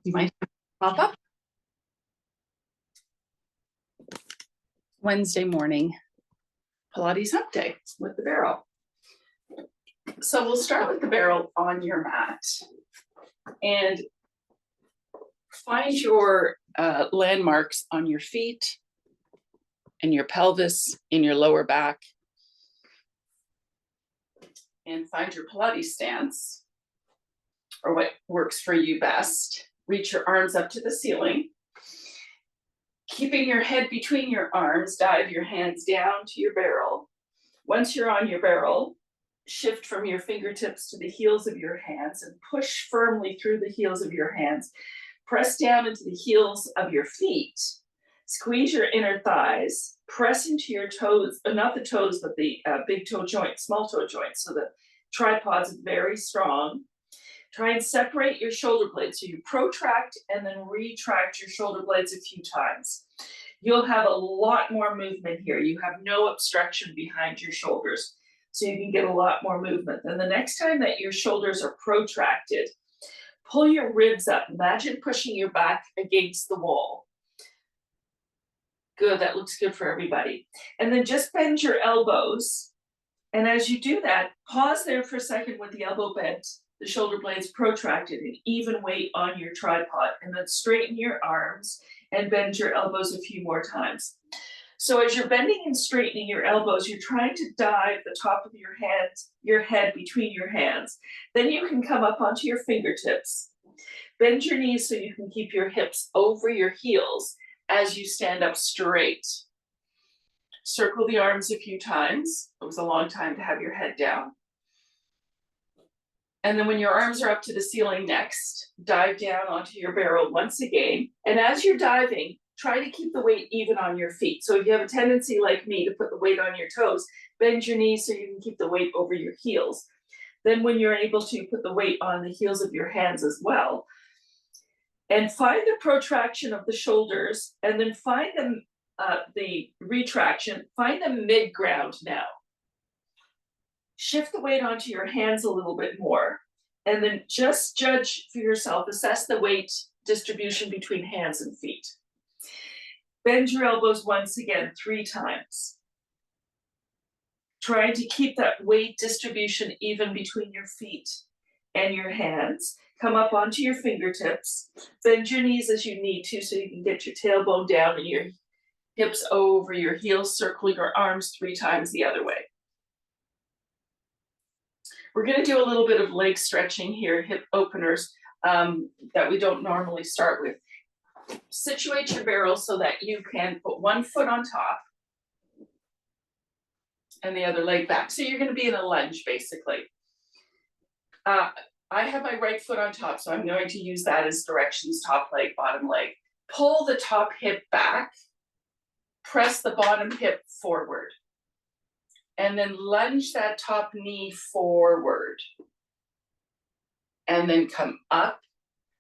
You might pop up. Wednesday morning, Pilates hump day with the barrel. So we'll start with the barrel on your mat and find your landmarks on your feet and your pelvis, in your lower back, and find your Pilates stance or what works for you best. Reach your arms up to the ceiling. Keeping your head between your arms, dive your hands down to your barrel. Once you're on your barrel, shift from your fingertips to the heels of your hands and push firmly through the heels of your hands. Press down into the heels of your feet. Squeeze your inner thighs. Press into your toes, not the toes, but the big toe joint, small toe joint. So the tripod's very strong. Try and separate your shoulder blades. So you protract and then retract your shoulder blades a few times. You'll have a lot more movement here. You have no obstruction behind your shoulders. So you can get a lot more movement. Then the next time that your shoulders are protracted, pull your ribs up. Imagine pushing your back against the wall. Good, that looks good for everybody. And then just bend your elbows. And as you do that, pause there for a second with the elbow bent, the shoulder blades protracted, and even weight on your tripod. And then straighten your arms and bend your elbows a few more times. So as you're bending and straightening your elbows, you're trying to dive the top of your head between your hands. Then you can come up onto your fingertips. Bend your knees so you can keep your hips over your heels as you stand up straight. Circle the arms a few times. It was a long time to have your head down. And then when your arms are up to the ceiling next, dive down onto your barrel once again. And as you're diving, try to keep the weight even on your feet. So if you have a tendency like me to put the weight on your toes, bend your knees so you can keep the weight over your heels. Then when you're able to, put the weight on the heels of your hands as well. And find the protraction of the shoulders, and then find them, the retraction, find the mid-ground now. Shift the weight onto your hands a little bit more, and then just judge for yourself, assess the weight distribution between hands and feet. Bend your elbows once again 3 times. Try to keep that weight distribution even between your feet and your hands. Come up onto your fingertips. Bend your knees as you need to so you can get your tailbone down and your hips over your heels, circling your arms 3 times the other way. We're going to do a little bit of leg stretching here, hip openers that we don't normally start with. Situate your barrel so that you can put one foot on top and the other leg back. So you're going to be in a lunge basically. I have my right foot on top, so I'm going to use that as directions, top leg, bottom leg. Pull the top hip back, press the bottom hip forward, and then lunge that top knee forward. And then come up,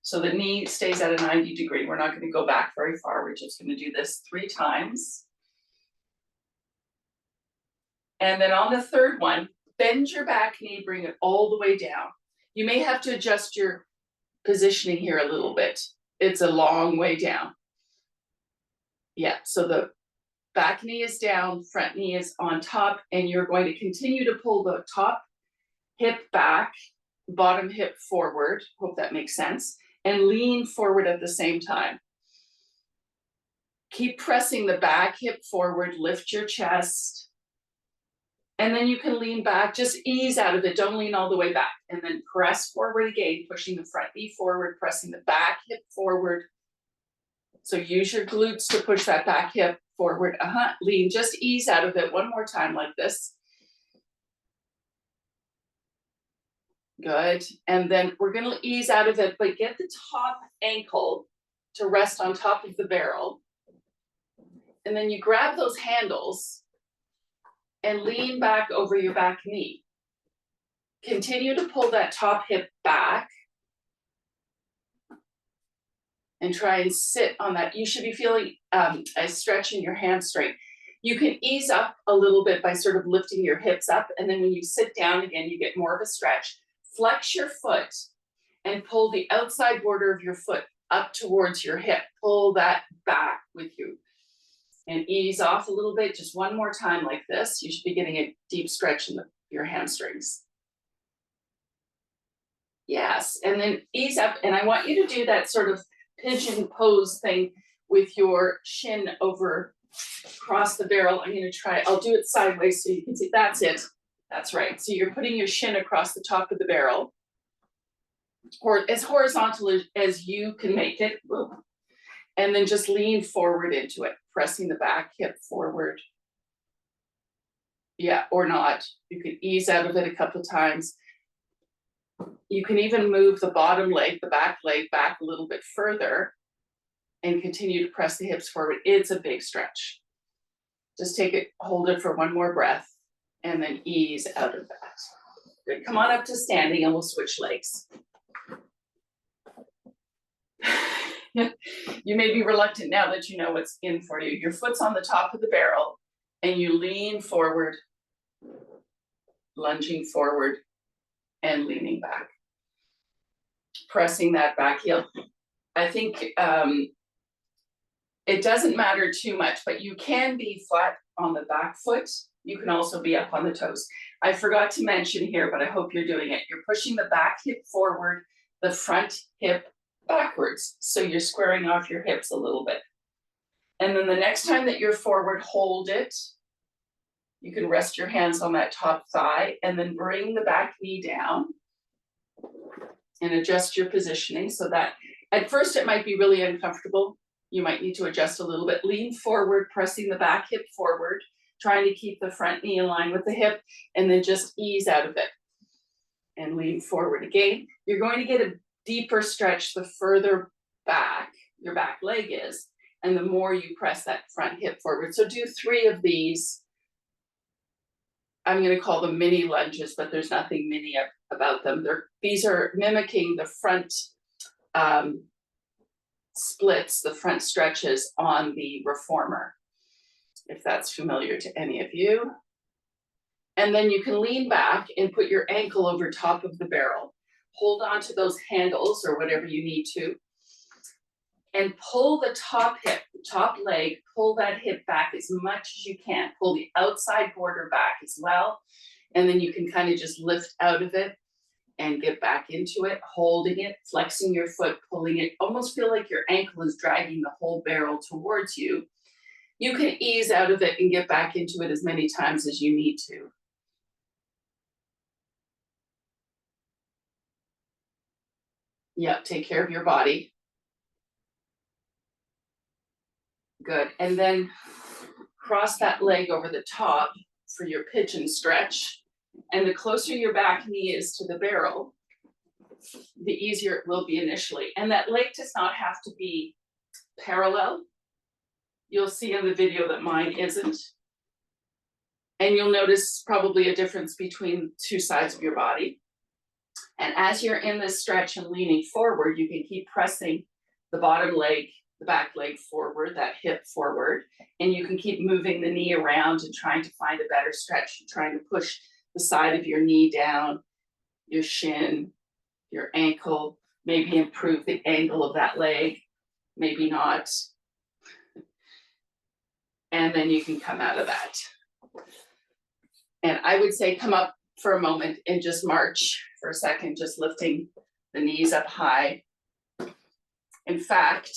so the knee stays at a 90 degree. We're not going to go back very far. We're just going to do this 3 times. And then on the third one, bend your back knee, bring it all the way down. You may have to adjust your positioning here a little bit. It's a long way down. Yeah, so the back knee is down, front knee is on top, and you're going to continue to pull the top hip back, bottom hip forward. Hope that makes sense. And lean forward at the same time. Keep pressing the back hip forward, lift your chest. And then you can lean back, just ease out of it. Don't lean all the way back. And then press forward again, pushing the front knee forward, pressing the back hip forward. So use your glutes to push that back hip forward. Lean, just ease out of it. One more time like this. Good. And then we're going to ease out of it, but get the top ankle to rest on top of the barrel. And then you grab those handles and lean back over your back knee. Continue to pull that top hip back and try and sit on that. You should be feeling a stretch in your hamstring. You can ease up a little bit by sort of lifting your hips up, and then when you sit down again, you get more of a stretch. Flex your foot and pull the outside border of your foot up towards your hip. Pull that back with you and ease off a little bit. Just one more time like this. You should be getting a deep stretch in your hamstrings. Yes, and then ease up. And I want you to do that sort of pigeon pose thing with your shin over across the barrel. I'm going to try, I'll do it sideways so you can see. That's it. That's right. So you're putting your shin across the top of the barrel, or as horizontal as you can make it. And then just lean forward into it, pressing the back hip forward. Yeah, or not. You could ease out of it a couple of times. You can even move the bottom leg, the back leg back a little bit further and continue to press the hips forward. It's a big stretch. Just take it, hold it for one more breath, and then ease out of that. Good. Come on up to standing and we'll switch legs. You may be reluctant now that you know what's in for you. Your foot's on the top of the barrel and you lean forward, lunging forward and leaning back. Pressing that back heel. I think it doesn't matter too much, but you can be flat on the back foot. You can also be up on the toes. I forgot to mention here, but I hope you're doing it. You're pushing the back hip forward, the front hip backwards. So you're squaring off your hips a little bit. And then the next time that you're forward, hold it. You can rest your hands on that top thigh and then bring the back knee down and adjust your positioning so that at first it might be really uncomfortable. You might need to adjust a little bit. Lean forward, pressing the back hip forward, trying to keep the front knee in line with the hip, and then just ease out of it and lean forward again. You're going to get a deeper stretch the further back your back leg is, and the more you press that front hip forward. So do 3 of these. I'm going to call them mini lunges, but there's nothing mini about them. These are mimicking the front splits, the front stretches on the reformer, if that's familiar to any of you. And then you can lean back and put your ankle over top of the barrel. Hold on to those handles or whatever you need to. And pull the top hip, the top leg, pull that hip back as much as you can. Pull the outside border back as well. And then you can kind of just lift out of it and get back into it, holding it, flexing your foot, pulling it. Almost feel like your ankle is dragging the whole barrel towards you. You can ease out of it and get back into it as many times as you need to. Yep, take care of your body. Good. And then cross that leg over the top for your pigeon stretch. And the closer your back knee is to the barrel, the easier it will be initially. And that leg does not have to be parallel. You'll see in the video that mine isn't. And you'll notice probably a difference between 2 sides of your body. And as you're in this stretch and leaning forward, you can keep pressing the bottom leg, the back leg forward, that hip forward, and you can keep moving the knee around and trying to find a better stretch, trying to push the side of your knee down, your shin, your ankle, maybe improve the angle of that leg, maybe not. And then you can come out of that. And I would say come up for a moment and just march for a second, just lifting the knees up high. In fact,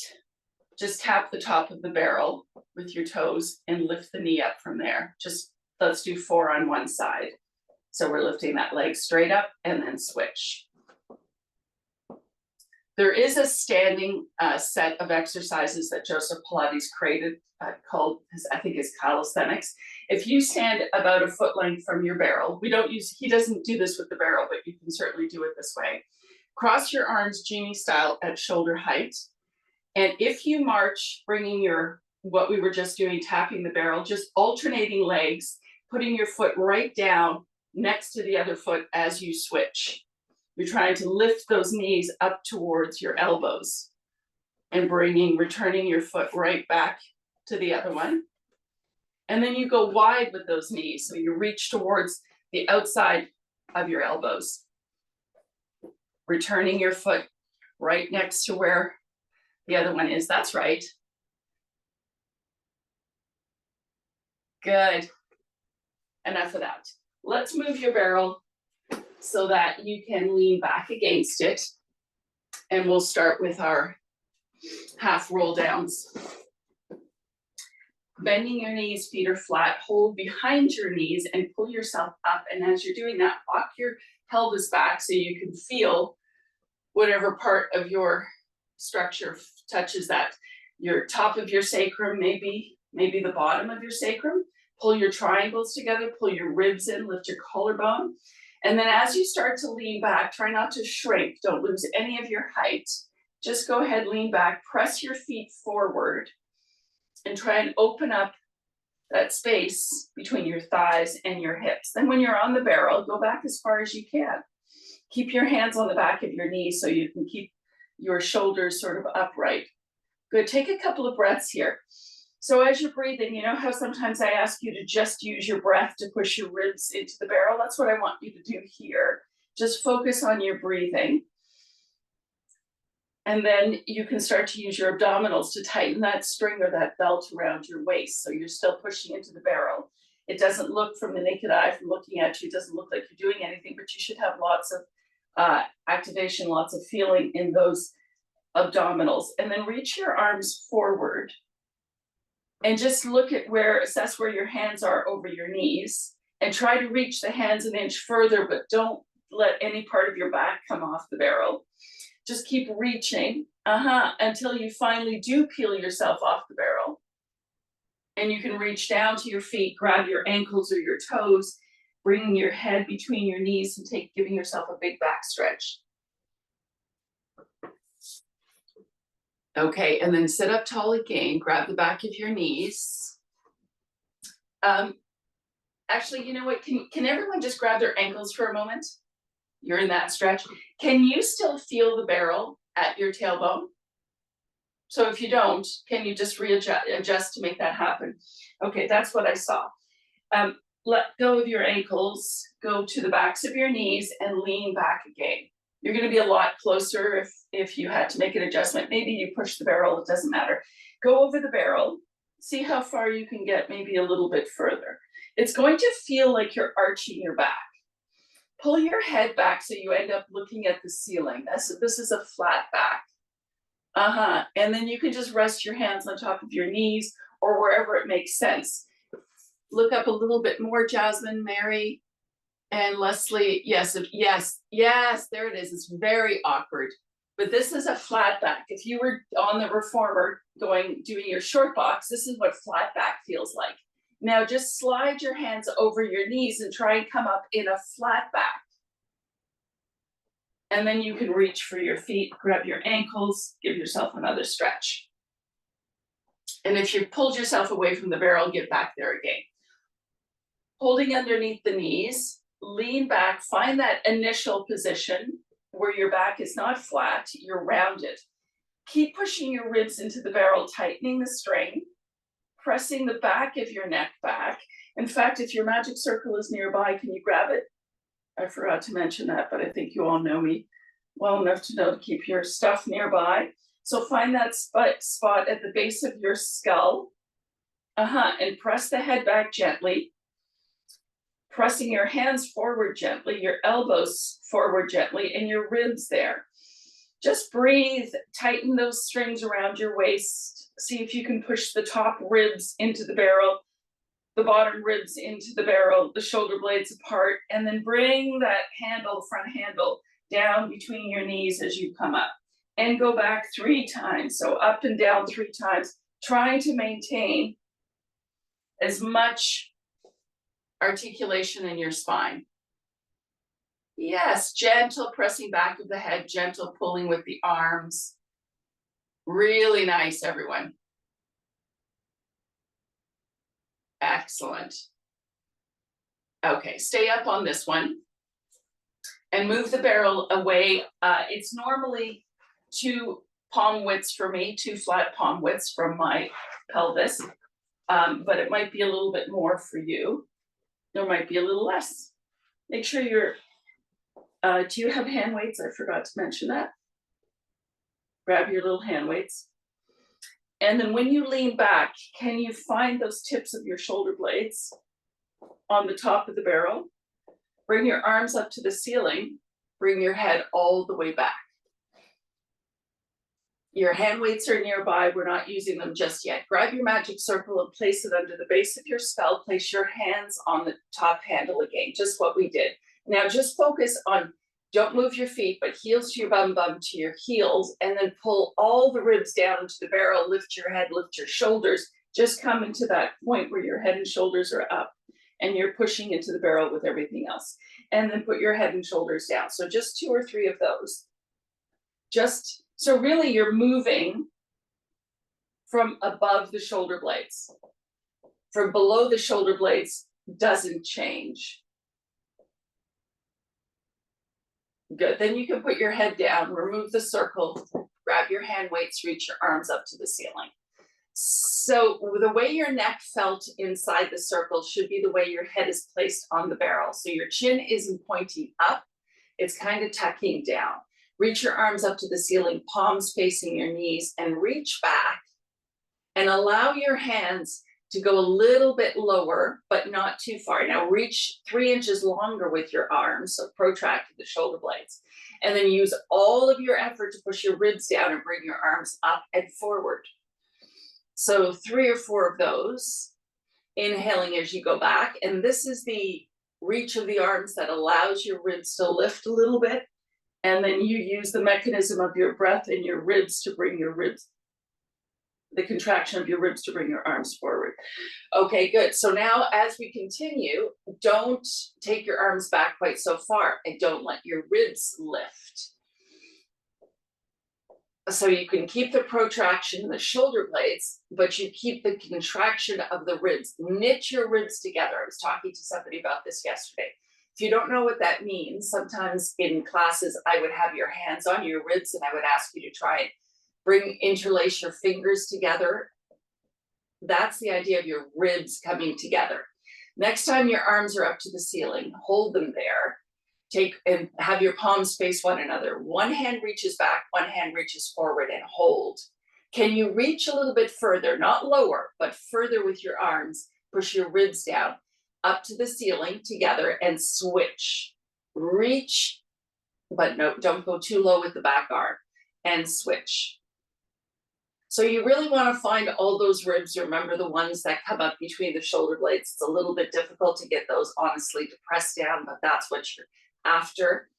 just tap the top of the barrel with your toes and lift the knee up from there. Just let's do 4 on one side. So we're lifting that leg straight up and then switch. There is a standing set of exercises that Joseph Pilates created called, I think it's calisthenics. If you stand about a foot length from your barrel, he doesn't do this with the barrel, but you can certainly do it this way. Cross your arms genie style at shoulder height. And if you march, bringing what we were just doing, tapping the barrel, just alternating legs, putting your foot right down next to the other foot as you switch. You're trying to lift those knees up towards your elbows and returning your foot right back to the other one. And then you go wide with those knees. So you reach towards the outside of your elbows, returning your foot right next to where The other one is, that's right. Good. Enough of that. Let's move your barrel so that you can lean back against it. And we'll start with our half roll downs. Bending your knees, feet are flat, hold behind your knees and pull yourself up. And as you're doing that, walk your pelvis back so you can feel whatever part of your structure touches that. Your top of your sacrum, maybe the bottom of your sacrum. Pull your triangles together, pull your ribs in, lift your collarbone. And then as you start to lean back, try not to shrink. Don't lose any of your height. Just go ahead, lean back, press your feet forward, and try and open up that space between your thighs and your hips. Then when you're on the barrel, go back as far as you can. Keep your hands on the back of your knees so you can keep your shoulders sort of upright. Good, take a couple of breaths here. So as you're breathing, you know how sometimes I ask you to just use your breath to push your ribs into the barrel? That's what I want you to do here. Just focus on your breathing. And then you can start to use your abdominals to tighten that string or that belt around your waist. So you're still pushing into the barrel. It doesn't look, from the naked eye, from looking at you, it doesn't look like you're doing anything, but you should have lots of activation, lots of feeling in those abdominals. And then reach your arms forward and just look at assess where your hands are over your knees, and try to reach the hands an inch further, but don't let any part of your back come off the barrel. Just keep reaching until you finally do peel yourself off the barrel. And you can reach down to your feet, grab your ankles or your toes, bringing your head between your knees and giving yourself a big back stretch. Okay, and then sit up tall again, grab the back of your knees. Actually, you know what, can everyone just grab their ankles for a moment? You're in that stretch. Can you still feel the barrel at your tailbone? So if you don't, can you just adjust to make that happen? Okay, that's what I saw. Let go of your ankles, go to the backs of your knees and lean back again. You're going to be a lot closer if you had to make an adjustment. Maybe you push the barrel, it doesn't matter. Go over the barrel, see how far you can get, maybe a little bit further. It's going to feel like you're arching your back. Pull your head back so you end up looking at the ceiling. This is a flat back. And then you can just rest your hands on top of your knees or wherever it makes sense. Look up a little bit more, Jasmine, Mary, and Leslie. Yes, there it is. It's very awkward, but this is a flat back. If you were on the reformer doing your short box, this is what flat back feels like. Now just slide your hands over your knees and try and come up in a flat back. And then you can reach for your feet, grab your ankles, give yourself another stretch. And if you pulled yourself away from the barrel, get back there again. Holding underneath the knees, lean back, find that initial position where your back is not flat, you're rounded. Keep pushing your ribs into the barrel, tightening the string, pressing the back of your neck back. In fact, if your magic circle is nearby, can you grab it? I forgot to mention that, but I think you all know me well enough to know to keep your stuff nearby. So find that spot at the base of your skull, and press the head back gently, pressing your hands forward gently, your elbows forward gently, and your ribs there. Just breathe, tighten those strings around your waist. See if you can push the top ribs into the barrel, the bottom ribs into the barrel, the shoulder blades apart, and then bring that front handle down between your knees as you come up. And go back 3 times, so up and down 3 times, trying to maintain as much articulation in your spine. Yes, gentle pressing back of the head, gentle pulling with the arms. Really nice, everyone. Excellent. Okay, stay up on this one and move the barrel away. It's normally 2 palm widths for me, 2 flat palm widths from my pelvis, but it might be a little bit more for you. There might be a little less. Make sure you're, do you have hand weights? I forgot to mention that. Grab your little hand weights. And then when you lean back, can you find those tips of your shoulder blades on the top of the barrel? Bring your arms up to the ceiling, bring your head all the way back. Your hand weights are nearby, we're not using them just yet. Grab your magic circle and place it under the base of your skull. Place your hands on the top handle again, just what we did. Now just focus on, don't move your feet, but heels to your bum to your heels, and then pull all the ribs down into the barrel, lift your head, lift your shoulders. Just come into that point where your head and shoulders are up and you're pushing into the barrel with everything else. And then put your head and shoulders down. So just 2 or 3 of those. So really you're moving from above the shoulder blades. From below the shoulder blades doesn't change. Good, then you can put your head down, remove the circle, grab your hand weights, reach your arms up to the ceiling. So the way your neck felt inside the circle should be the way your head is placed on the barrel. So your chin isn't pointing up, it's kind of tucking down. Reach your arms up to the ceiling, palms facing your knees, and reach back and allow your hands to go a little bit lower, but not too far. Now reach 3 inches longer with your arms, so protract the shoulder blades. And then use all of your effort to push your ribs down and bring your arms up and forward. So 3 or 4 of those, inhaling as you go back. And this is the reach of the arms that allows your ribs to lift a little bit. And then you use the mechanism of your breath and your ribs to bring your ribs, the contraction of your ribs to bring your arms forward. Okay, good. So now as we continue, don't take your arms back quite so far and don't let your ribs lift. So you can keep the protraction in the shoulder blades, but you keep the contraction of the ribs. Knit your ribs together. I was talking to somebody about this yesterday. If you don't know what that means, sometimes in classes, I would have your hands on your ribs and I would ask you to try and interlace your fingers together. That's the idea of your ribs coming together. Next time your arms are up to the ceiling, hold them there. Take and have your palms face one another. One hand reaches back, one hand reaches forward, and hold. Can you reach a little bit further, not lower, but further with your arms? Push your ribs down, up to the ceiling together, and switch. Reach, but no, don't go too low with the back arm, and switch. So you really want to find all those ribs. Remember the ones that come up between the shoulder blades. It's a little bit difficult to get those, honestly, to press down, but that's what you're after.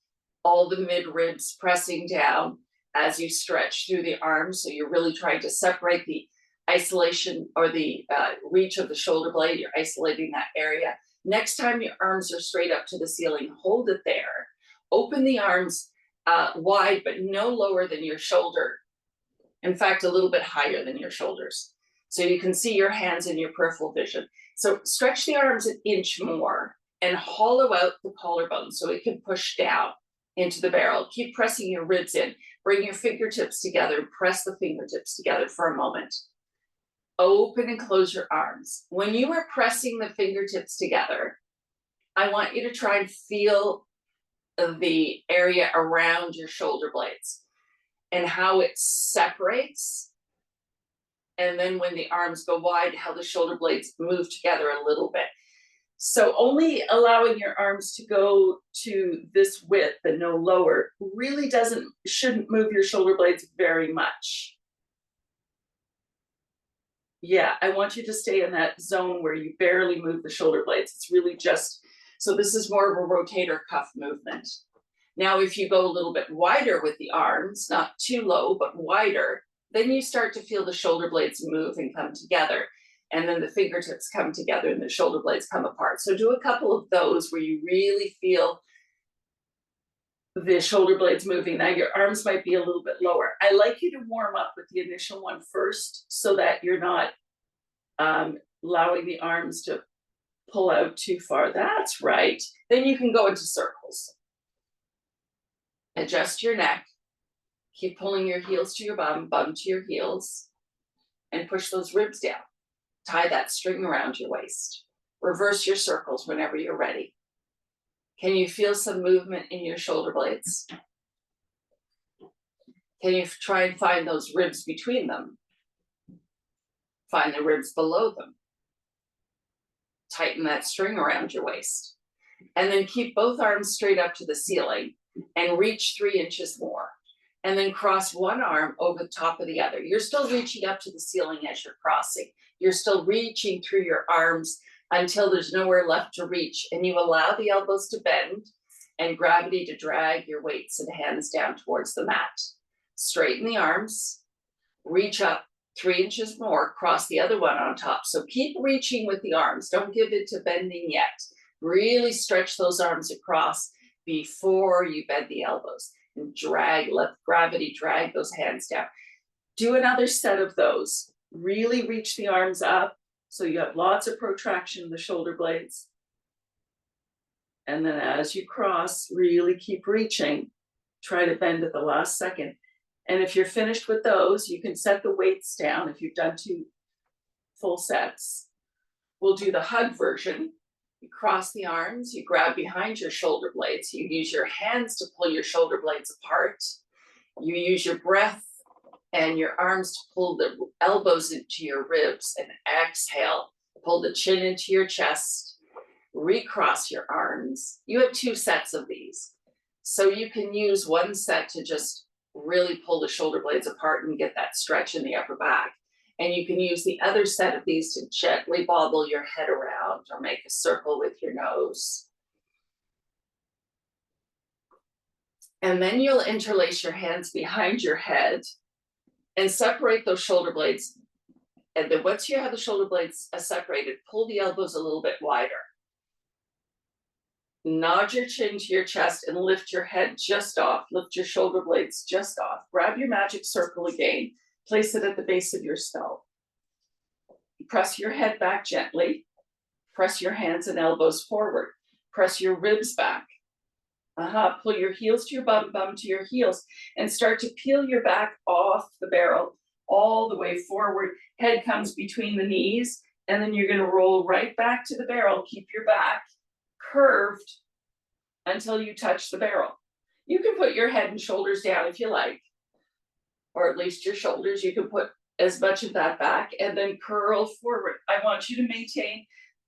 All the mid ribs pressing down as you stretch through the arms. So you're really trying to separate the isolation or the reach of the shoulder blade. You're isolating that area. Next time your arms are straight up to the ceiling, hold it there. Open the arms wide, but no lower than your shoulder. In fact, a little bit higher than your shoulders. So you can see your hands in your peripheral vision. So stretch the arms an inch more and hollow out the collarbone so it can push down into the barrel. Keep pressing your ribs in. Bring your fingertips together. Press the fingertips together for a moment. Open and close your arms. When you are pressing the fingertips together, I want you to try and feel the area around your shoulder blades and how it separates. And then when the arms go wide, how the shoulder blades move together a little bit. So only allowing your arms to go to this width and no lower really shouldn't move your shoulder blades very much. Yeah, I want you to stay in that zone where you barely move the shoulder blades. It's really just, so this is more of a rotator cuff movement. Now, if you go a little bit wider with the arms, not too low, but wider, then you start to feel the shoulder blades move and come together. And then the fingertips come together and the shoulder blades come apart. So do a couple of those where you really feel the shoulder blades moving. Now your arms might be a little bit lower. I like you to warm up with the initial one first so that you're not allowing the arms to pull out too far. That's right. Then you can go into circles. Adjust your neck. Keep pulling your heels to your bum to your heels, and push those ribs down. Tie that string around your waist. Reverse your circles whenever you're ready. Can you feel some movement in your shoulder blades? Can you try and find those ribs between them? Find the ribs below them. Tighten that string around your waist. And then keep both arms straight up to the ceiling and reach 3 inches more. And then cross one arm over the top of the other. You're still reaching up to the ceiling as you're crossing. You're still reaching through your arms until there's nowhere left to reach. And you allow the elbows to bend and gravity to drag your weights and hands down towards the mat. Straighten the arms, reach up 3 inches more, cross the other one on top. So keep reaching with the arms. Don't give it to bending yet. Really stretch those arms across before you bend the elbows. And drag, let gravity drag those hands down. Do another set of those. Really reach the arms up so you have lots of protraction in the shoulder blades. And then as you cross, really keep reaching. Try to bend at the last second. And if you're finished with those, you can set the weights down if you've done 2 full sets. We'll do the hug version. You cross the arms, you grab behind your shoulder blades, you use your hands to pull your shoulder blades apart. You use your breath and your arms to pull the elbows into your ribs and exhale. Pull the chin into your chest, recross your arms. You have 2 sets of these. So you can use one set to just really pull the shoulder blades apart and get that stretch in the upper back. And you can use the other set of these to gently bobble your head around or make a circle with your nose. And then you'll interlace your hands behind your head and separate those shoulder blades. And then once you have the shoulder blades separated, pull the elbows a little bit wider. Nod your chin to your chest and lift your head just off. Lift your shoulder blades just off. Grab your magic circle again. Place it at the base of your skull. Press your head back gently. Press your hands and elbows forward. Press your ribs back. Pull your heels to your bum to your heels, and start to peel your back off the barrel all the way forward. Head comes between the knees, and then you're going to roll right back to the barrel. Keep your back curved until you touch the barrel. You can put your head and shoulders down if you like, or at least your shoulders. You can put as much of that back and then curl forward. I want you to maintain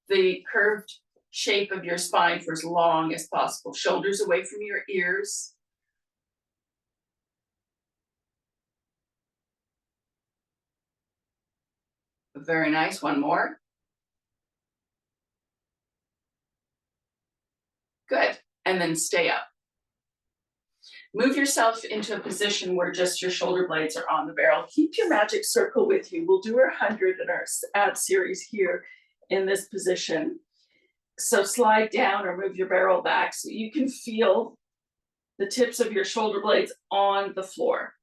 the curved shape of your spine for as long as possible. Shoulders away from your ears. Very nice. One more. Good. And then stay up. Move yourself into a position where just your shoulder blades are on the barrel. Keep your magic circle with you. We'll do our 100 in our ab series here in this position. So slide down or move your barrel back so you can feel the tips of your shoulder blades on the floor.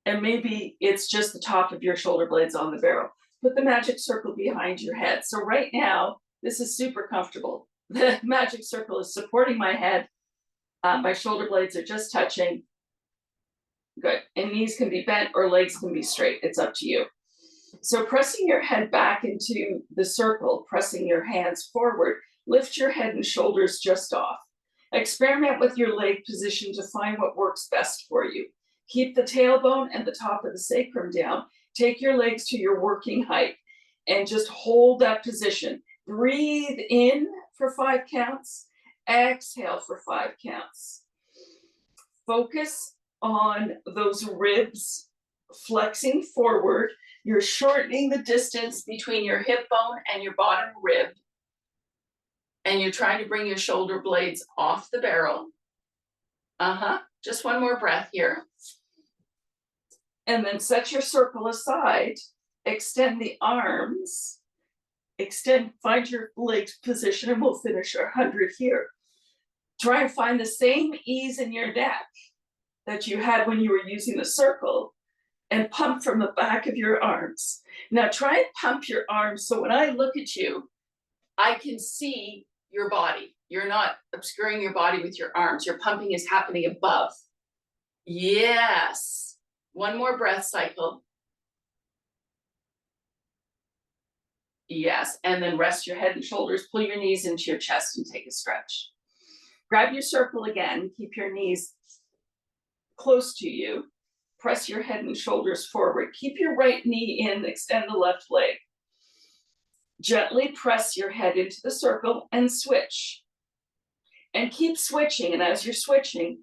And maybe it's just the top of your shoulder blades on the barrel. Put the magic circle behind your head. So right now, this is super comfortable. The magic circle is supporting my head. My shoulder blades are just touching. Good. And knees can be bent or legs can be straight. It's up to you. So pressing your head back into the circle, pressing your hands forward, lift your head and shoulders just off. Experiment with your leg position to find what works best for you. Keep the tailbone and the top of the sacrum down. Take your legs to your working height and just hold that position. Breathe in for 5 counts. Exhale for 5 counts. Focus on those ribs flexing forward. You're shortening the distance between your hip bone and your bottom rib. And you're trying to bring your shoulder blades off the barrel. Just one more breath here. And then set your circle aside. Extend the arms. Find your legs position, and we'll finish our 100 here. Try and find the same ease in your neck that you had when you were using the circle, and pump from the back of your arms. Now try and pump your arms so when I look at you, I can see your body. You're not obscuring your body with your arms. Your pumping is happening above. Yes. One more breath cycle. Yes. And then rest your head and shoulders. Pull your knees into your chest and take a stretch. Grab your circle again. Keep your knees close to you. press your head and shoulders forward. Keep your right knee in, extend the left leg. Gently press your head into the circle and switch. And keep switching, and as you're switching,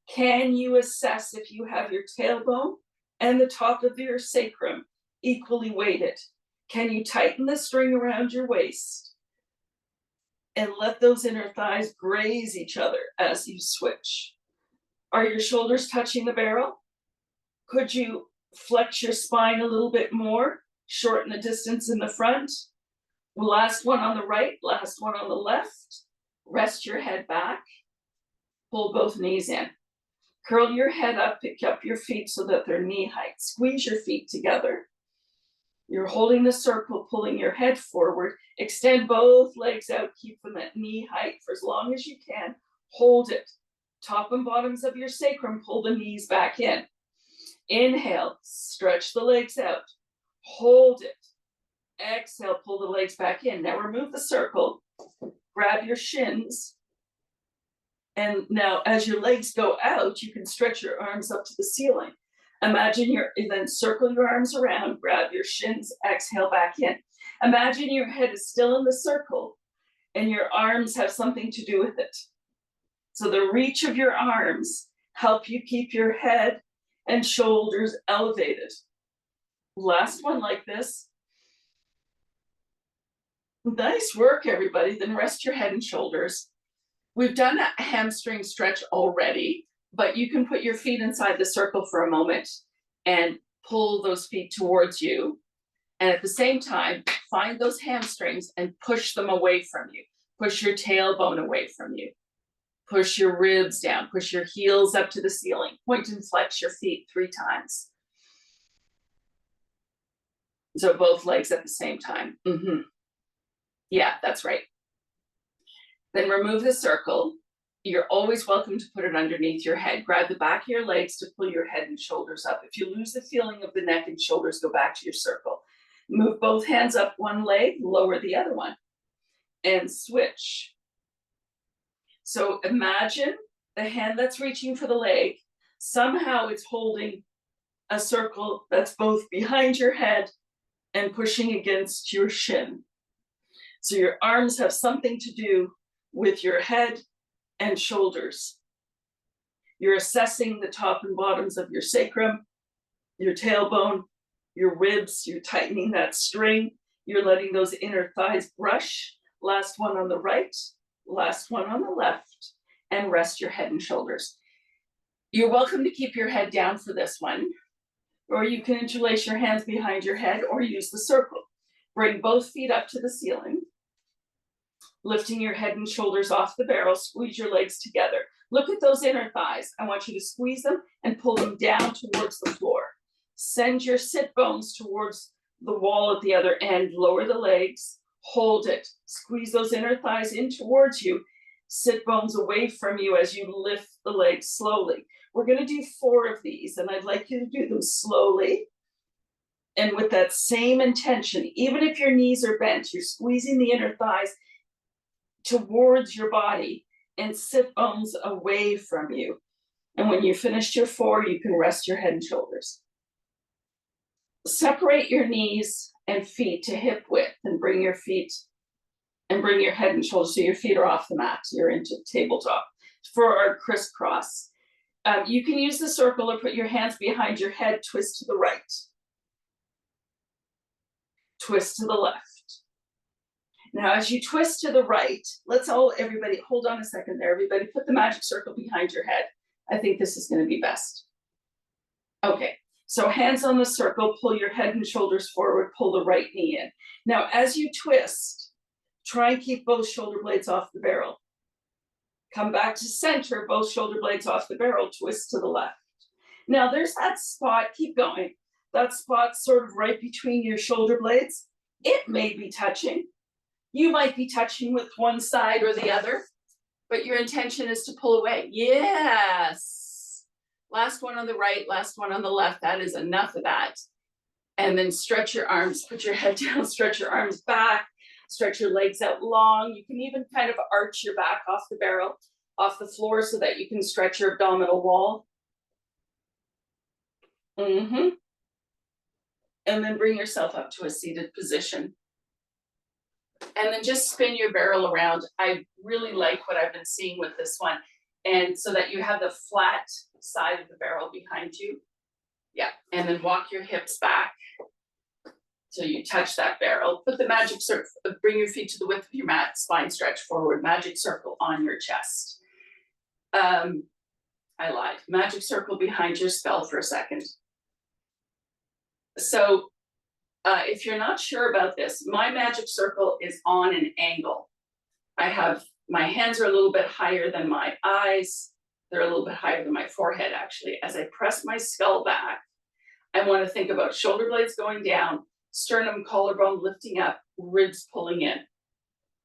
can you assess if you have your tailbone and the top of your sacrum equally weighted? Can you tighten the string around your waist and let those inner thighs graze each other as you switch? Are your shoulders touching the barrel? Could you flex your spine a little bit more, shorten the distance in the front? Last one on the right, last one on the left. Rest your head back, pull both knees in. Curl your head up, pick up your feet so that they're knee height. Squeeze your feet together. You're holding the circle, pulling your head forward. Extend both legs out, keep them at knee height for as long as you can. Hold it. Top and bottoms of your sacrum, pull the knees back in. Inhale, stretch the legs out. Hold it. Exhale, pull the legs back in. Now remove the circle, grab your shins. And now as your legs go out, you can stretch your arms up to the ceiling. Imagine then circle your arms around, grab your shins, exhale back in. Imagine your head is still in the circle and your arms have something to do with it. So the reach of your arms help you keep your head and shoulders elevated. Last one like this. Nice work, everybody. Then rest your head and shoulders. We've done a hamstring stretch already, but you can put your feet inside the circle for a moment and pull those feet towards you. And at the same time, find those hamstrings and push them away from you. Push your tailbone away from you. Push your ribs down. Push your heels up to the ceiling. Point and flex your feet 3 times. So both legs at the same time. Yeah, that's right. Then remove the circle. You're always welcome to put it underneath your head. Grab the back of your legs to pull your head and shoulders up. If you lose the feeling of the neck and shoulders, go back to your circle. Move both hands up one leg, lower the other one, and switch. So imagine the hand that's reaching for the leg, somehow it's holding a circle that's both behind your head and pushing against your shin. So your arms have something to do with your head and shoulders. You're assessing the top and bottoms of your sacrum, your tailbone, your ribs. You're tightening that string. You're letting those inner thighs brush. Last one on the right, last one on the left, and rest your head and shoulders. You're welcome to keep your head down for this one, or you can interlace your hands behind your head or use the circle. Bring both feet up to the ceiling. Lifting your head and shoulders off the barrel, squeeze your legs together. Look at those inner thighs. I want you to squeeze them and pull them down towards the floor. Send your sit bones towards the wall at the other end. Lower the legs, hold it. Squeeze those inner thighs in towards you. Sit bones away from you as you lift the legs slowly. We're going to do 4 of these, and I'd like you to do them slowly and with that same intention. Even if your knees are bent, you're squeezing the inner thighs towards your body and sit bones away from you. And when you finished your 4, you can rest your head and shoulders. Separate your knees and feet to hip width and bring your head and shoulders so your feet are off the mat. You're into tabletop for our crisscross. You can use the circle or put your hands behind your head, twist to the right. Twist to the left. Now, as you twist to the right, everybody, hold on a second there, everybody, put the magic circle behind your head. I think this is gonna be best. Okay, so hands on the circle, pull your head and shoulders forward, pull the right knee in. Now, as you twist, try and keep both shoulder blades off the barrel. Come back to center, both shoulder blades off the barrel, twist to the left. Now, there's that spot, keep going. That spot sort of right between your shoulder blades. It may be touching. You might be touching with one side or the other, but your intention is to pull away. Yes. Last one on the right, last one on the left. That is enough of that. And then stretch your arms, put your head down, stretch your arms back, stretch your legs out long. You can even kind of arch your back off the barrel, off the floor so that you can stretch your abdominal wall. Mm-hmm. And then bring yourself up to a seated position. And then just spin your barrel around. I really like what I've been seeing with this one. And so that you have the flat side of the barrel behind you. Yeah, and then walk your hips back till you touch that barrel. Put the magic circle, bring your feet to the width of your mat, spine stretch forward, magic circle on your chest. I lied, magic circle behind your skull for a second. So if you're not sure about this, my magic circle is on an angle. My hands are a little bit higher than my eyes. They're a little bit higher than my forehead, actually. As I press my skull back, I want to think about shoulder blades going down, sternum, collarbone lifting up, ribs pulling in.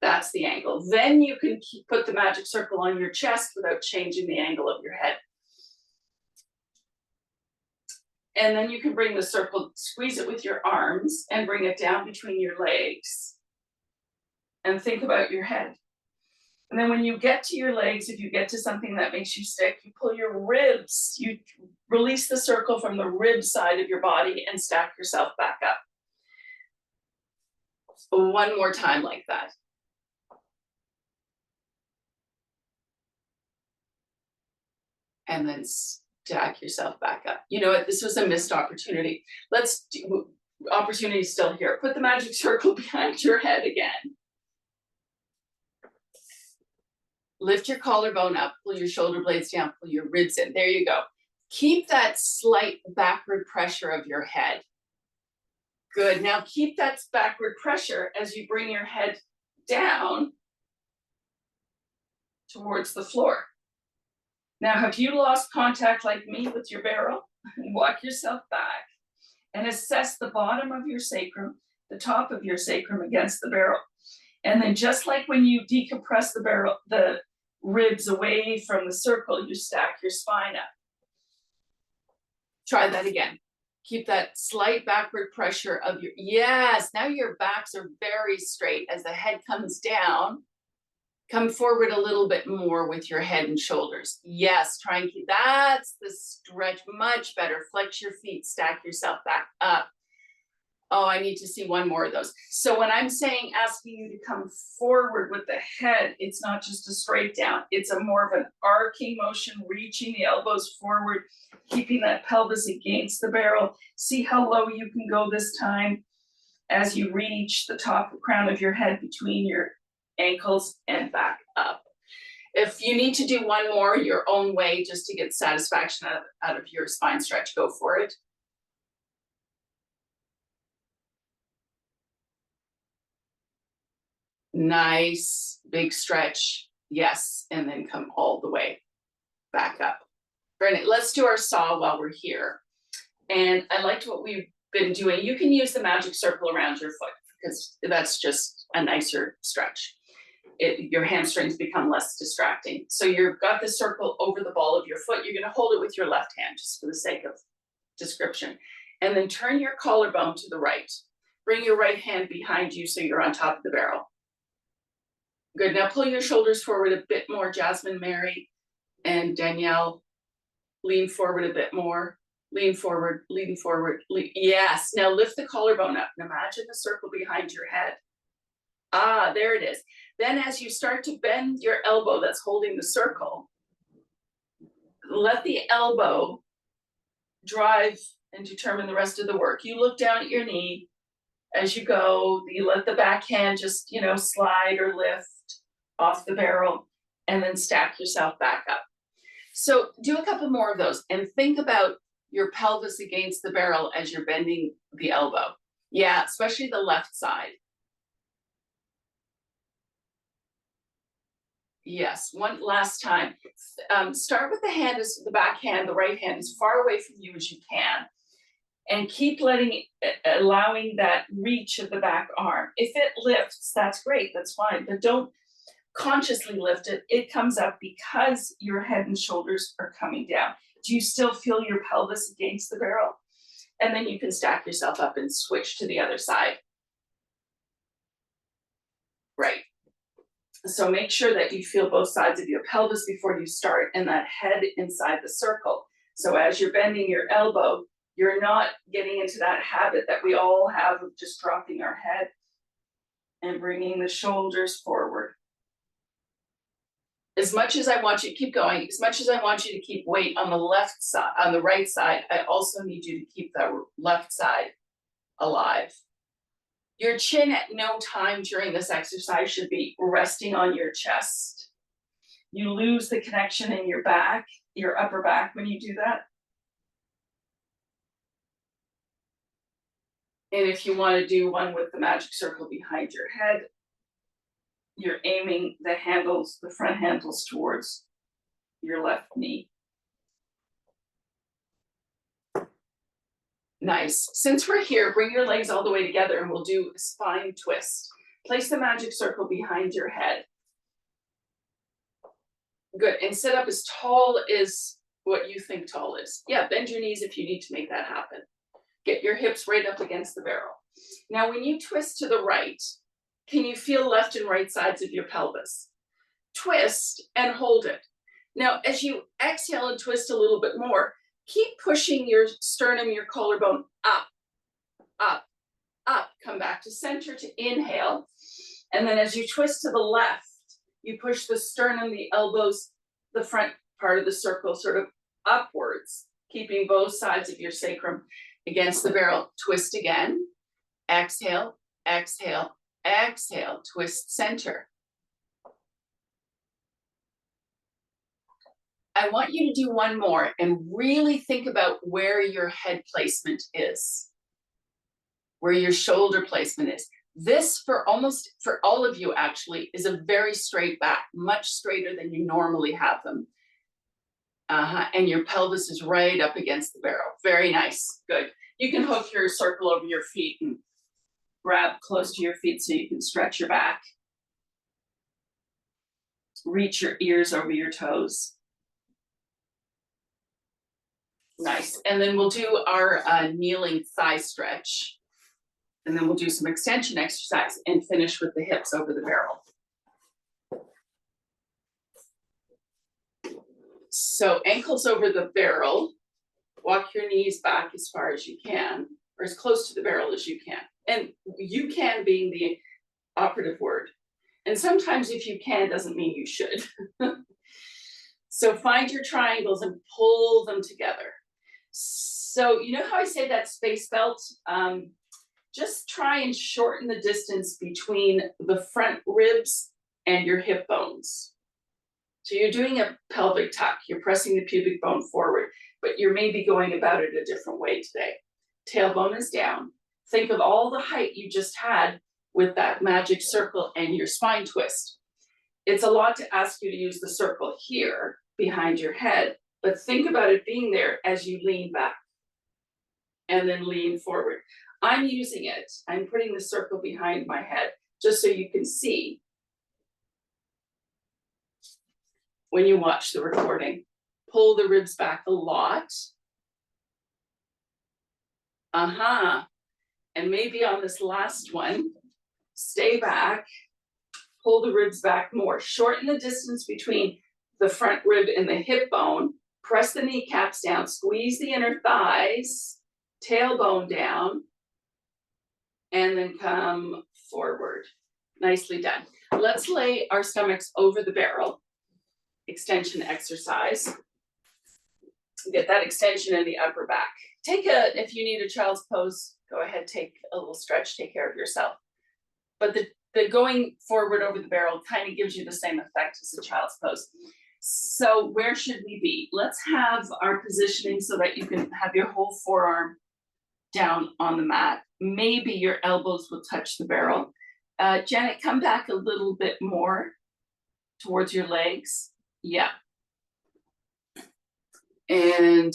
That's the angle. Then you can put the magic circle on your chest without changing the angle of your head. And then you can bring the circle, squeeze it with your arms and bring it down between your legs. And think about your head. And then when you get to your legs, if you get to something that makes you sick, you pull your ribs, you release the circle from the rib side of your body and stack yourself back up. One more time like that. And then stack yourself back up. You know what, this was a missed opportunity. Opportunity's still here. Put the magic circle behind your head again. Lift your collarbone up, pull your shoulder blades down, pull your ribs in. There you go. Keep that slight backward pressure of your head. Good. Now keep that backward pressure as you bring your head down towards the floor. Now, have you lost contact like me with your barrel? Walk yourself back and assess the bottom of your sacrum, the top of your sacrum against the barrel. And then just like when you decompress the barrel, the ribs away from the circle, you stack your spine up. Try that again. Keep that slight backward pressure of your, yes, now your backs are very straight. As the head comes down, come forward a little bit more with your head and shoulders. Yes, try and keep, that's the stretch, much better. Flex your feet, stack yourself back up. Oh, I need to see one more of those. So when I'm saying asking you to come forward with the head, it's not just a straight down. It's a more of an arcing motion, reaching the elbows forward, keeping that pelvis against the barrel. See how low you can go this time as you reach the top crown of your head between your ankles and back up. If you need to do one more your own way just to get satisfaction out of your spine stretch, go for it. Nice, big stretch. Yes, and then come all the way back up. Right, let's do our saw while we're here. And I liked what we've been doing. You can use the magic circle around your foot because that's just a nicer stretch. Your hamstrings become less distracting. So you've got the circle over the ball of your foot. You're going to hold it with your left hand just for the sake of description. And then turn your collarbone to the right. Bring your right hand behind you so you're on top of the barrel. Good. Now pull your shoulders forward a bit more. Jasmine, Mary, and Danielle. Lean forward a bit more. Lean forward, lean forward. Yes. Now lift the collarbone up and imagine the circle behind your head. Ah, there it is. Then as you start to bend your elbow that's holding the circle, let the elbow drive and determine the rest of the work. You look down at your knee as you go. You let the back hand just, slide or lift off the barrel and then stack yourself back up. So do a couple more of those and think about your pelvis against the barrel as you're bending the elbow. Yeah, especially the left side. Yes, one last time. Start with the back hand, the right hand as far away from you as you can. And keep allowing that reach of the back arm. If it lifts, that's great, that's fine. But don't consciously lift it. It comes up because your head and shoulders are coming down. Do you still feel your pelvis against the barrel? And then you can stack yourself up and switch to the other side. Right. So make sure that you feel both sides of your pelvis before you start and that head inside the circle. So as you're bending your elbow, You're not getting into that habit that we all have of just dropping our head and bringing the shoulders forward. As much as I want you to keep going, as much as I want you to keep weight on the left side, on the right side, I also need you to keep the left side alive. Your chin at no time during this exercise should be resting on your chest. You lose the connection in your back, your upper back when you do that. And if you want to do one with the magic circle behind your head, you're aiming the handles, the front handles towards your left knee. Nice. Since we're here, bring your legs all the way together and we'll do a spine twist. Place the magic circle behind your head. Good. And sit up as tall as what you think tall is. Yeah, bend your knees if you need to make that happen. Get your hips right up against the barrel. Now, when you twist to the right, can you feel left and right sides of your pelvis? Twist and hold it. Now, as you exhale and twist a little bit more, keep pushing your sternum, your collarbone up, up, up. Come back to center to inhale. And then as you twist to the left, you push the sternum, the elbows, the front part of the circle sort of upwards, keeping both sides of your sacrum against the barrel. Twist again. Exhale, exhale, exhale. Twist center. I want you to do one more and really think about where your head placement is, where your shoulder placement is. This, for all of you actually, is a very straight back, much straighter than you normally have them. And your pelvis is right up against the barrel. Very nice, good. You can hook your circle over your feet and grab close to your feet so you can stretch your back. Reach your ears over your toes. Nice. And then we'll do our kneeling thigh stretch. And then we'll do some extension exercise and finish with the hips over the barrel. So ankles over the barrel. Walk your knees back as far as you can, or as close to the barrel as you can. And you can being the operative word. And sometimes if you can doesn't mean you should. So find your triangles and pull them together. So you know how I say that space belt? Just try and shorten the distance between the front ribs and your hip bones. So you're doing a pelvic tuck. You're pressing the pubic bone forward, but you're maybe going about it a different way today. Tailbone is down. Think of all the height you just had with that magic circle and your spine twist. It's a lot to ask you to use the circle here behind your head, but think about it being there as you lean back and then lean forward. I'm using it. I'm putting the circle behind my head just so you can see when you watch the recording. Pull the ribs back a lot. And maybe on this last one, stay back, pull the ribs back more. Shorten the distance between the front rib and the hip bone. Press the kneecaps down, squeeze the inner thighs, tailbone down, and then come forward. Nicely done. Let's lay our stomachs over the barrel. Extension exercise. Get that extension in the upper back. If you need a child's pose, go ahead, take a little stretch, take care of yourself. But the going forward over the barrel kind of gives you the same effect as the child's pose. So where should we be? Let's have our positioning so that you can have your whole forearm down on the mat. Maybe your elbows will touch the barrel. Janet, come back a little bit more towards your legs. Yeah. And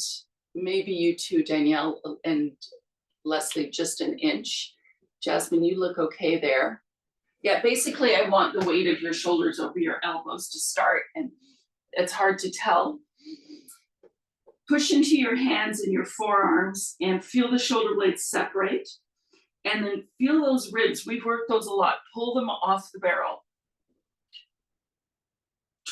maybe you too, Danielle and Leslie, just an inch. Jasmine, you look okay there. Yeah, basically I want the weight of your shoulders over your elbows to start, and it's hard to tell. Push into your hands and your forearms and feel the shoulder blades separate. And then feel those ribs. We've worked those a lot. Pull them off the barrel.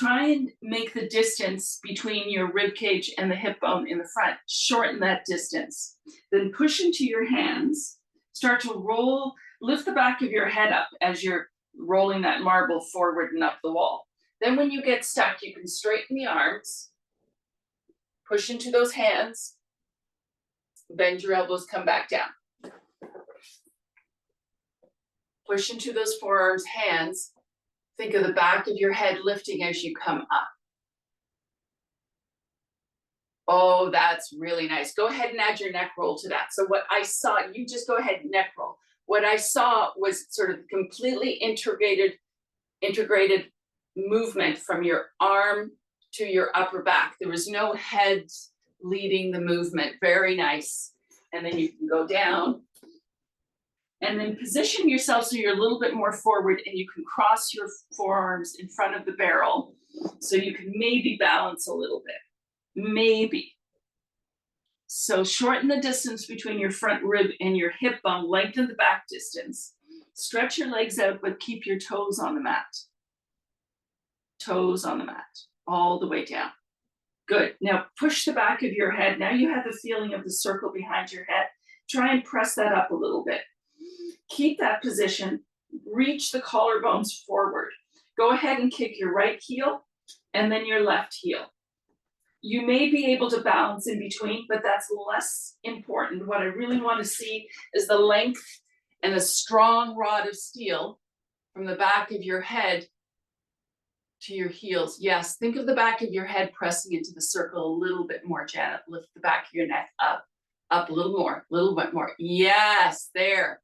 Try and make the distance between your rib cage and the hip bone in the front, shorten that distance. Then push into your hands, start to roll, lift the back of your head up as you're rolling that marble forward and up the wall. Then when you get stuck, you can straighten the arms, push into those hands, bend your elbows, come back down. Push into those forearms, hands. Think of the back of your head lifting as you come up. Oh, that's really nice. Go ahead and add your neck roll to that. So what I saw, you just go ahead and neck roll. What I saw was sort of completely integrated movement from your arm to your upper back. There was no head leading the movement. Very nice. And then you can go down. And then position yourself so you're a little bit more forward and you can cross your forearms in front of the barrel so you can maybe balance a little bit. Maybe. So shorten the distance between your front rib and your hip bone, lengthen the back distance. Stretch your legs out, but keep your toes on the mat. Toes on the mat, all the way down. Good. Now push the back of your head. Now you have the feeling of the circle behind your head. Try and press that up a little bit. Keep that position, reach the collarbones forward. Go ahead and kick your right heel and then your left heel. You may be able to balance in between, but that's less important. What I really want to see is the length and a strong rod of steel from the back of your head to your heels. Yes, think of the back of your head pressing into the circle a little bit more, Janet. Lift the back of your neck up a little more, a little bit more. Yes, there.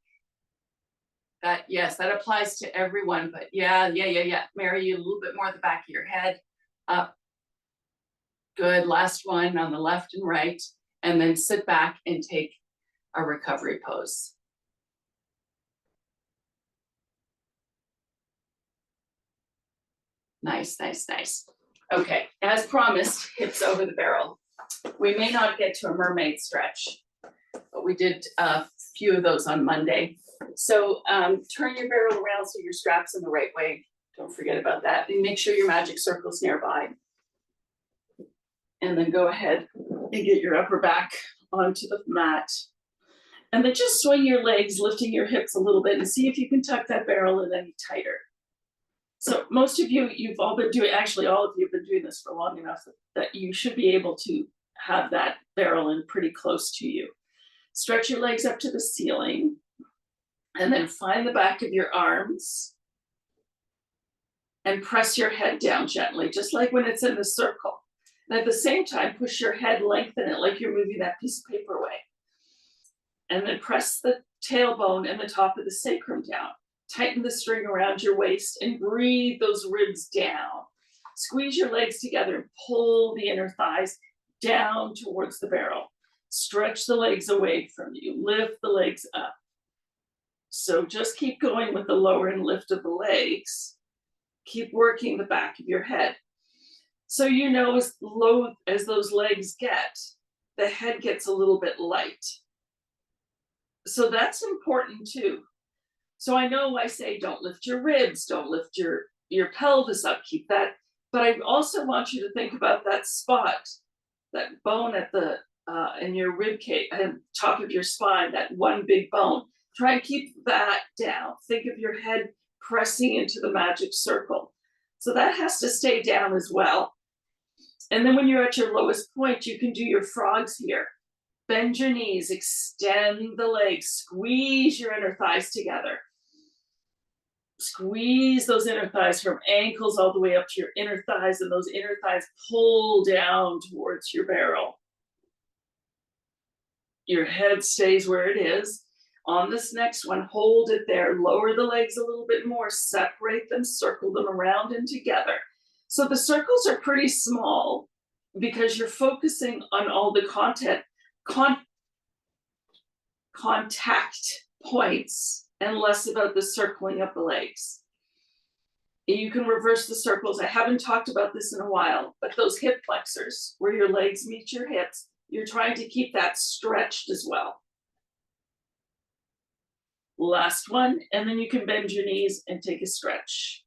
Yes, that applies to everyone, but yeah. Mary, you a little bit more at the back of your head, up. Good, last one on the left and right, and then sit back and take a recovery pose. Nice. Okay, as promised, hips over the barrel. We may not get to a mermaid stretch, but we did a few of those on Monday. So turn your barrel around so your strap's in the right way. Don't forget about that. And make sure your magic circle's nearby. And then go ahead and get your upper back onto the mat. And then just swing your legs, lifting your hips a little bit and see if you can tuck that barrel in any tighter. So most of you, you've all been doing, actually all of you have been doing this for long enough that you should be able to have that barrel in pretty close to you. Stretch your legs up to the ceiling. And then find the back of your arms and press your head down gently, just like when it's in the circle. And at the same time, push your head, lengthen it like you're moving that piece of paper away. And then press the tailbone and the top of the sacrum down. Tighten the string around your waist and breathe those ribs down. Squeeze your legs together and pull the inner thighs down towards the barrel. Stretch the legs away from you. Lift the legs up. So just keep going with the lower and lift of the legs. Keep working the back of your head. So you know as low as those legs get, the head gets a little bit light. So that's important too. So I know I say don't lift your ribs, don't lift your pelvis up, keep that. But I also want you to think about that spot, that bone at the in your rib cage, top of your spine, that one big bone. Try and keep that down. Think of your head pressing into the magic circle. So that has to stay down as well. And then when you're at your lowest point, you can do your frogs here. Bend your knees, extend the legs, squeeze your inner thighs together. Squeeze those inner thighs from ankles all the way up to your inner thighs, and those inner thighs pull down towards your barrel. Your head stays where it is. On this next one, hold it there, lower the legs a little bit more, separate them, circle them around and together. So the circles are pretty small because you're focusing on all the contact points and less about the circling of the legs. You can reverse the circles. I haven't talked about this in a while, but those hip flexors where your legs meet your hips, you're trying to keep that stretched as well. Last one, and then you can bend your knees and take a stretch.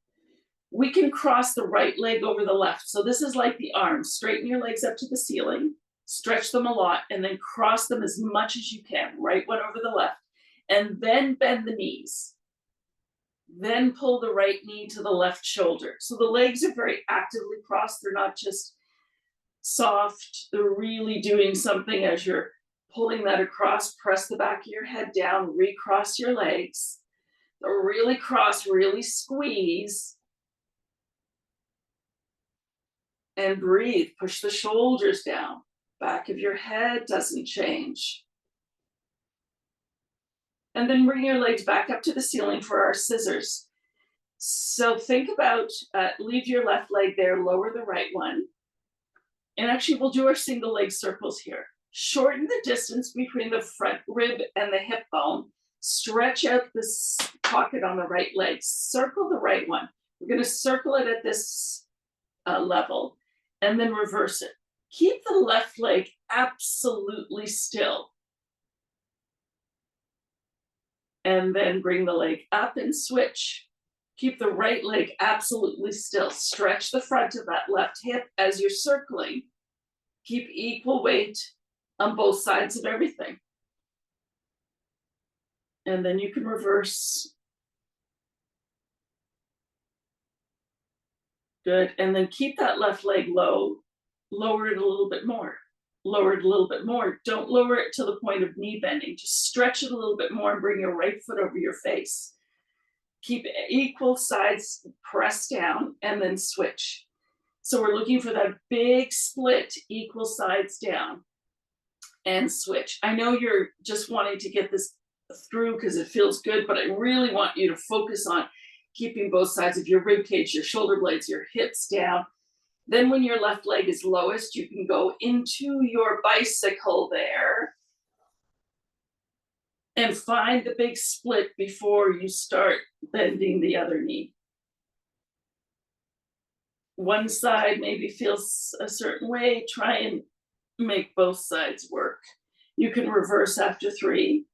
We can cross the right leg over the left. So this is like the arms. Straighten your legs up to the ceiling, stretch them a lot, and then cross them as much as you can, right one over the left, and then bend the knees. Then pull the right knee to the left shoulder. So the legs are very actively crossed. They're not just soft. They're really doing something as you're pulling that across. Press the back of your head down, recross your legs. Really cross, really squeeze. And breathe. Push the shoulders down. Back of your head doesn't change. And then bring your legs back up to the ceiling for our scissors. So think about, leave your left leg there, lower the right one. And actually we'll do our single leg circles here. Shorten the distance between the front rib and the hip bone. Stretch out this pocket on the right leg. Circle the right one. We're going to circle it at this level and then reverse it. Keep the left leg absolutely still. And then bring the leg up and switch. Keep the right leg absolutely still. Stretch the front of that left hip as you're circling. Keep equal weight on both sides of everything. And then you can reverse. Good. And then keep that left leg low. Lower it a little bit more. Lower it a little bit more. Don't lower it to the point of knee bending. Just stretch it a little bit more and bring your right foot over your face. Keep equal sides pressed down and then switch. So we're looking for that big split, equal sides down and switch. I know you're just wanting to get this through because it feels good, but I really want you to focus on keeping both sides of your rib cage, your shoulder blades, your hips down. Then when your left leg is lowest, you can go into your bicycle there and find the big split before you start bending the other knee. One side maybe feels a certain way, try and make both sides work. You can reverse after 3.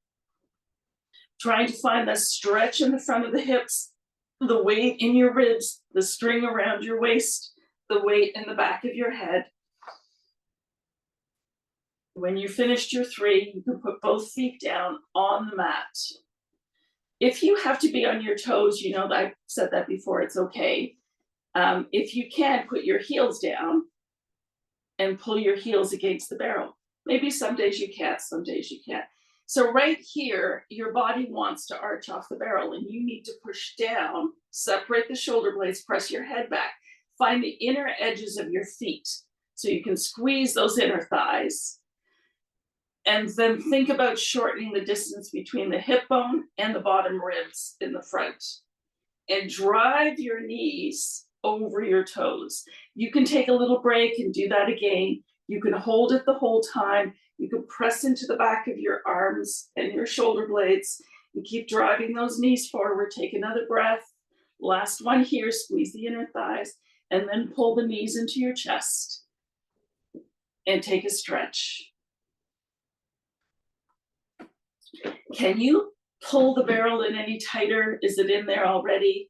Trying to find that stretch in the front of the hips, the weight in your ribs, the string around your waist, the weight in the back of your head. When you finished your 3, you can put both feet down on the mat. If you have to be on your toes, you know that I've said that before, it's okay. If you can, put your heels down and pull your heels against the barrel. Maybe some days you can't, some days you can't. So right here, your body wants to arch off the barrel and you need to push down, separate the shoulder blades, press your head back, find the inner edges of your feet so you can squeeze those inner thighs. And then think about shortening the distance between the hip bone and the bottom ribs in the front. And drive your knees over your toes. You can take a little break and do that again. You can hold it the whole time. You can press into the back of your arms and your shoulder blades and keep driving those knees forward. Take another breath. Last one here, squeeze the inner thighs and then pull the knees into your chest and take a stretch. Can you pull the barrel in any tighter? Is it in there already?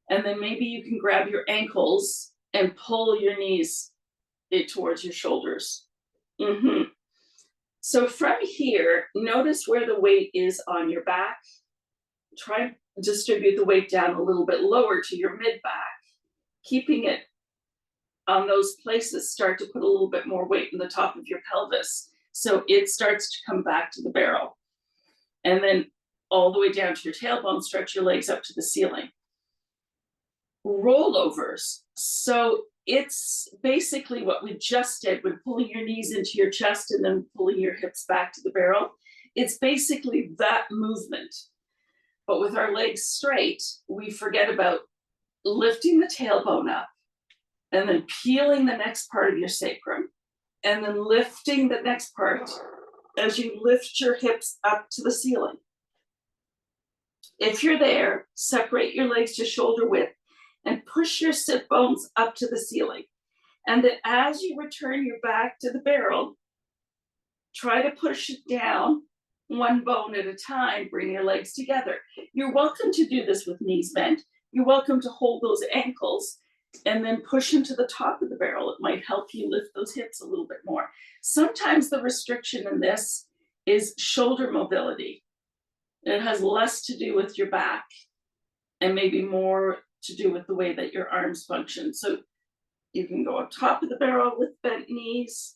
And then maybe you can grab your ankles and pull your knees towards your shoulders. So from here, notice where the weight is on your back. Try and distribute the weight down a little bit lower to your mid-back. Keeping it on those places, start to put a little bit more weight in the top of your pelvis so it starts to come back to the barrel. And then all the way down to your tailbone, stretch your legs up to the ceiling. Rollovers. So it's basically what we just did with pulling your knees into your chest and then pulling your hips back to the barrel. It's basically that movement. But with our legs straight, we forget about lifting the tailbone up and then peeling the next part of your sacrum and then lifting the next part as you lift your hips up to the ceiling. If you're there, separate your legs to shoulder width and push your sit bones up to the ceiling. And then as you return your back to the barrel, try to push it down one bone at a time, bring your legs together. You're welcome to do this with knees bent. you're welcome to hold those ankles and then push into the top of the barrel. It might help you lift those hips a little bit more. Sometimes the restriction in this is shoulder mobility. It has less to do with your back and maybe more to do with the way that your arms function. So you can go up top of the barrel with bent knees.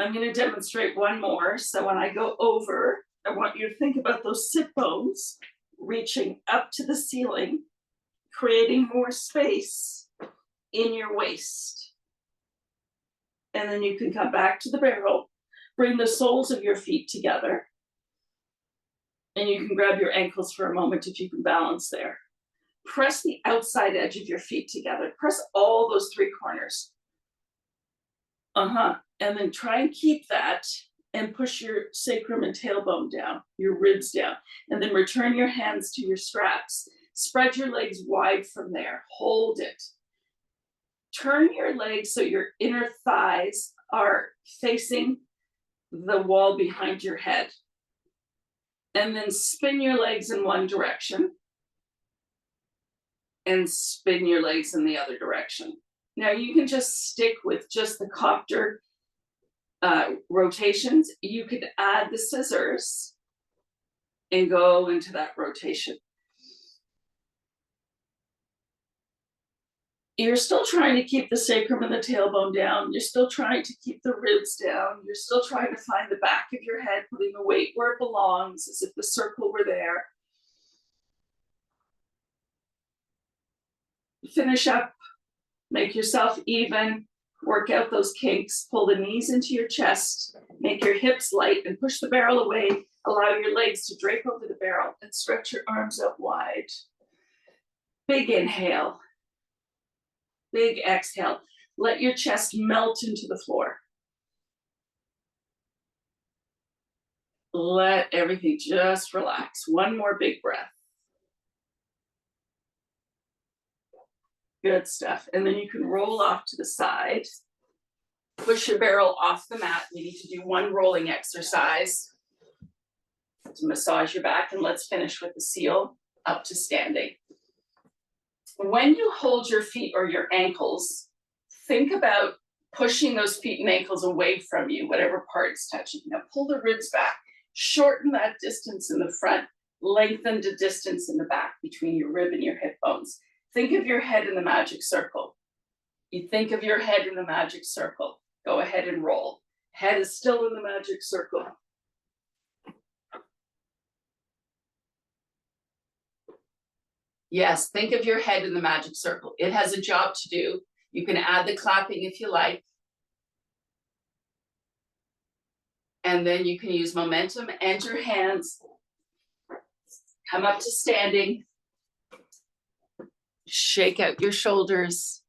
I'm going to demonstrate one more. So when I go over, I want you to think about those sit bones reaching up to the ceiling, creating more space in your waist. And then you can come back to the barrel, bring the soles of your feet together, and you can grab your ankles for a moment if you can balance there. Press the outside edge of your feet together. Press all those three corners. And then try and keep that and push your sacrum and tailbone down, your ribs down, and then return your hands to your straps. Spread your legs wide from there. Hold it. Turn your legs so your inner thighs are facing the wall behind your head. And then spin your legs in one direction and spin your legs in the other direction. Now you can just stick with just the copter rotations. You could add the scissors and go into that rotation. You're still trying to keep the sacrum and the tailbone down. You're still trying to keep the ribs down. You're still trying to find the back of your head, putting the weight where it belongs, as if the circle were there. Finish up, make yourself even, work out those kinks, pull the knees into your chest, make your hips light and push the barrel away. Allow your legs to drape over the barrel and stretch your arms out wide. Big inhale. Big exhale. Let your chest melt into the floor. Let everything just relax. One more big breath. Good stuff. And then you can roll off to the side. Push your barrel off the mat. We need to do one rolling exercise to massage your back. And let's finish with the seal up to standing. When you hold your feet or your ankles, think about pushing those feet and ankles away from you, whatever part is touching. Now pull the ribs back, shorten that distance in the front, lengthen the distance in the back between your rib and your hip bones. Think of your head in the magic circle. You think of your head in the magic circle. Go ahead and roll. Head is still in the magic circle. Yes, think of your head in the magic circle. It has a job to do. You can add the clapping if you like. And then you can use momentum and your hands. Come up to standing. Shake out your shoulders.